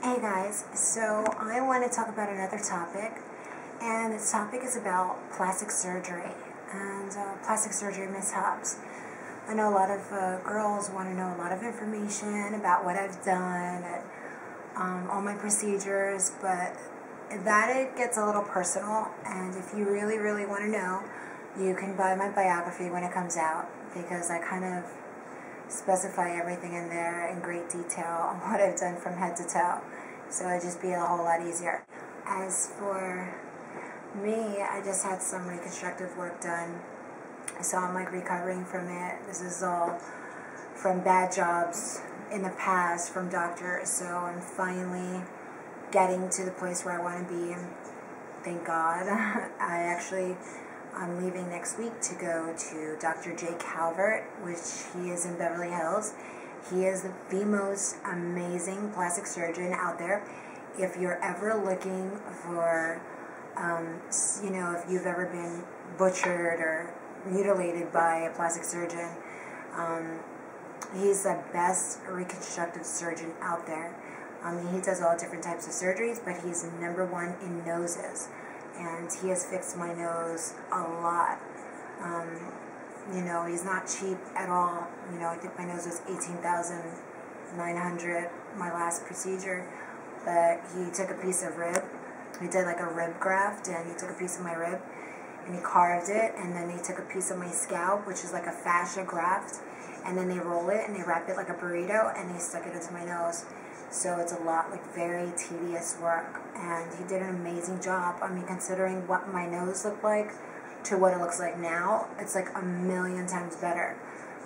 Hey guys, so I want to talk about another topic, and this topic is about plastic surgery and plastic surgery mishaps. I know a lot of girls want to know a lot of information about what I've done and all my procedures, but that it gets a little personal, and if you really, really want to know, you can buy my biography when it comes out, because I kind of specify everything in there in great detail on what I've done from head to toe, so it'd just be a whole lot easier. As for me, I just had some reconstructive work done, so I'm like recovering from it. This is all from bad jobs in the past from doctors, so I'm finally getting to the place where I want to be, and thank God. I'm leaving next week to go to Dr. J. Calvert, which he is in Beverly Hills. He is the most amazing plastic surgeon out there. If you're ever looking for, if you've ever been butchered or mutilated by a plastic surgeon, he's the best reconstructive surgeon out there. He does all different types of surgeries, but he's number one in noses. And he has fixed my nose a lot. He's not cheap at all. I think my nose was $18,900 my last procedure. But he took a piece of rib. He did like a rib graft, and he took a piece of my rib and he carved it, and then they took a piece of my scalp, which is like a fascia graft, and then they roll it and they wrap it like a burrito and they stuck it into my nose. So it's a lot, like, very tedious work, and he did an amazing job. Considering what my nose looked like to what it looks like now, it's like a million times better.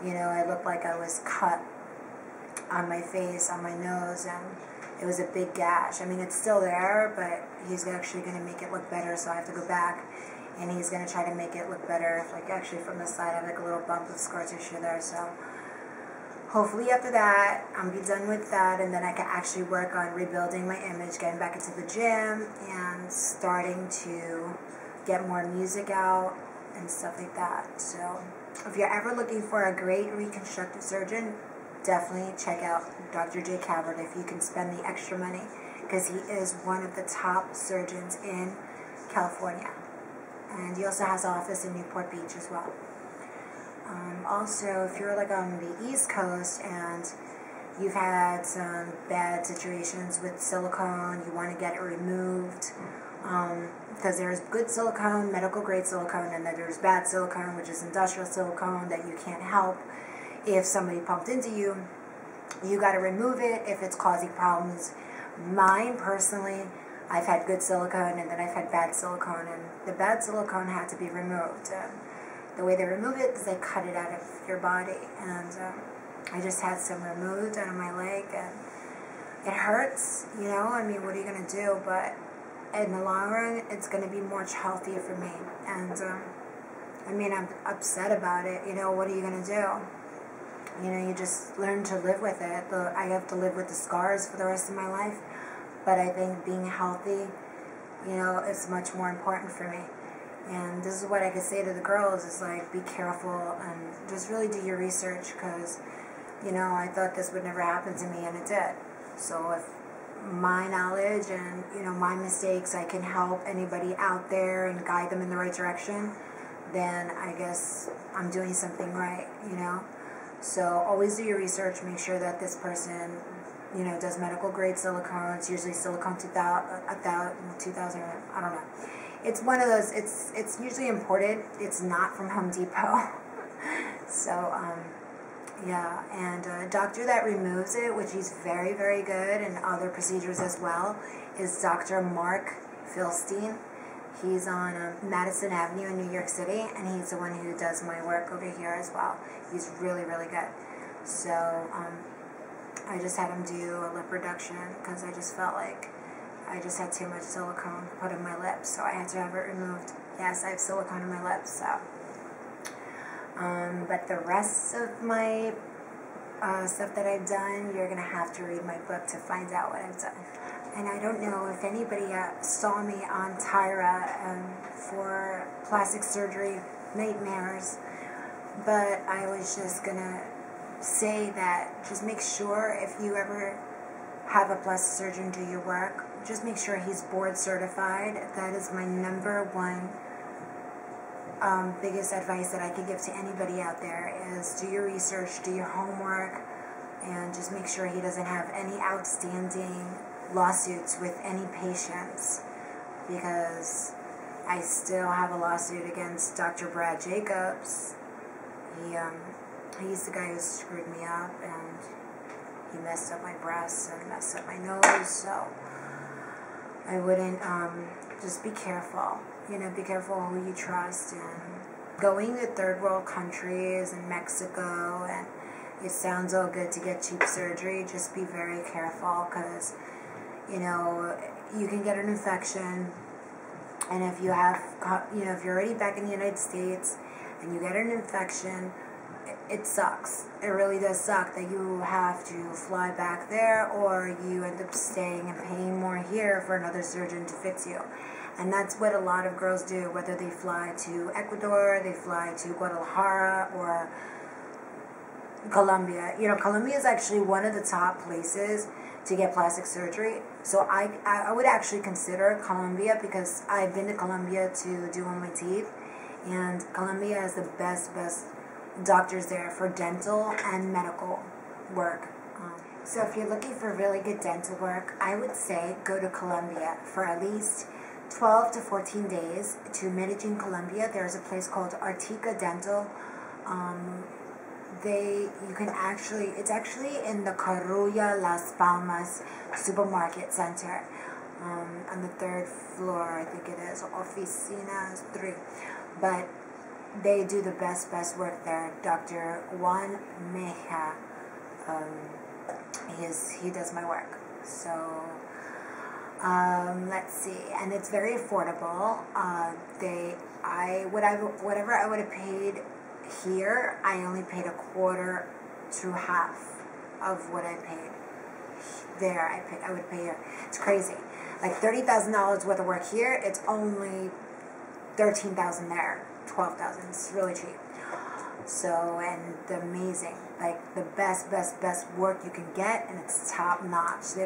I looked like I was cut on my face, on my nose, and it was a big gash. It's still there, but he's actually going to make it look better, so I have to go back, and he's going to try to make it look better. Like, actually from the side, I have like a little bump of scar tissue there, so hopefully after that, I'll be done with that, and then I can actually work on rebuilding my image, getting back into the gym, and starting to get more music out and stuff like that. So if you're ever looking for a great reconstructive surgeon, definitely check out Dr. J. Calvert if you can spend the extra money, because he is one of the top surgeons in California. And he also has an office in Newport Beach as well. Also, if you're like on the East Coast and you've had some bad situations with silicone, you want to get it removed, because there's good silicone, medical grade silicone, and then there's bad silicone, which is industrial silicone that you can't help. If somebody pumped into you, you got to remove it if it's causing problems. Mine personally, I've had good silicone and then I've had bad silicone, and the bad silicone had to be removed. The way they remove it is they cut it out of your body, and I just had some removed out of my leg, and it hurts, what are you going to do? But in the long run, it's going to be much healthier for me, and I'm upset about it. What are you going to do? You just learn to live with it. I have to live with the scars for the rest of my life, but I think being healthy, is much more important for me. And this is what I could say to the girls, is like, be careful and just really do your research, because, I thought this would never happen to me, and it did. So if my knowledge and, my mistakes, I can help anybody out there and guide them in the right direction, then I guess I'm doing something right, So always do your research. Make sure that this person, does medical grade silicone. It's usually silicone 2000, I don't know. It's one of those, it's usually imported. It's not from Home Depot. So, yeah, and a doctor that removes it, which he's very, very good, and other procedures as well, is Dr. Mark Philstein. He's on Madison Avenue in New York City, and he's the one who does my work over here as well. He's really, really good. So, I just had him do a lip reduction, because I just felt like I just had too much silicone put in my lips, so I had to have it removed. Yes, I have silicone in my lips, so. But the rest of my stuff that I've done, you're going to have to read my book to find out what I've done. And I don't know if anybody saw me on Tyra for plastic surgery nightmares, but I was just going to say that just make sure if you ever have a plastic surgeon do your work, just make sure he's board certified. That is my number one biggest advice that I could give to anybody out there is do your research, do your homework, and just make sure he doesn't have any outstanding lawsuits with any patients, because I still have a lawsuit against Dr. Brad Jacobs. He's the guy who screwed me up, and he messed up my breasts and messed up my nose, so I wouldn't, just be careful. You know, be careful who you trust, and going to third world countries and Mexico, and it sounds all good to get cheap surgery, just be very careful, because, you know, you can get an infection, and if you have, you know, if you're already back in the United States, and you get an infection, it sucks. It really does suck that you have to fly back there, or you end up staying and paying more here for another surgeon to fix you. And that's what a lot of girls do, whether they fly to Ecuador, they fly to Guadalajara, or Colombia. You know, Colombia is actually one of the top places to get plastic surgery. So I would actually consider Colombia, because I've been to Colombia to do on my teeth, and Colombia has the best doctors there for dental and medical work. So if you're looking for really good dental work, I would say go to Colombia for at least 12 to 14 days to Medellin, Colombia. There's a place called Exotika Dental. It's actually in the Carulla Las Palmas supermarket center, on the 3rd floor, I think it is, Oficina 3. But they do the best work there. Dr. Juan Meja, he does my work. So, let's see, and it's very affordable. Whatever I would have paid here, I only paid a quarter to half of what I paid there. I would pay here. It's crazy. Like $30,000 worth of work here, it's only $13,000 there, $12,000. It's really cheap. So, and amazing, like the best work you can get, and it's top notch. They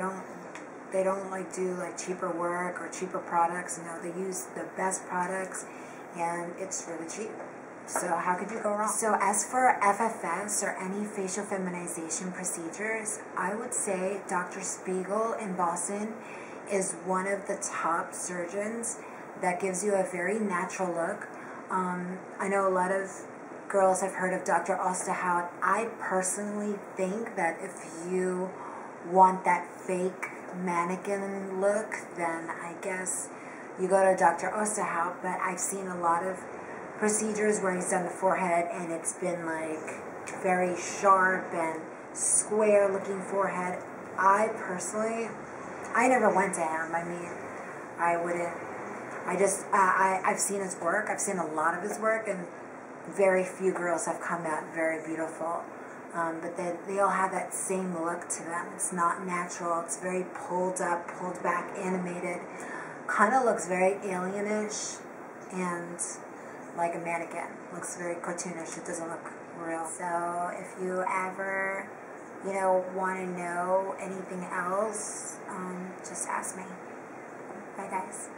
don't like do like cheaper work or cheaper products. No, they use the best products, and it's really cheap. So how could you go wrong? So as for FFS or any facial feminization procedures, I would say Dr. Spiegel in Boston is one of the top surgeons that gives you a very natural look. I know a lot of girls have heard of Dr. Osterhout. I personally think that if you want that fake mannequin look, then I guess you go to Dr. Osterhout. But I've seen a lot of procedures where he's done the forehead, and it's been like very sharp and square looking forehead. I never went to him. I mean, I wouldn't. I've seen his work. I've seen a lot of his work, and very few girls have come out very beautiful. But they all have that same look to them. It's not natural. It's very pulled up, pulled back, animated. Kind of looks very alienish and like a mannequin. Looks very cartoonish. It doesn't look real. So if you ever, want to know anything else, just ask me. Bye, guys.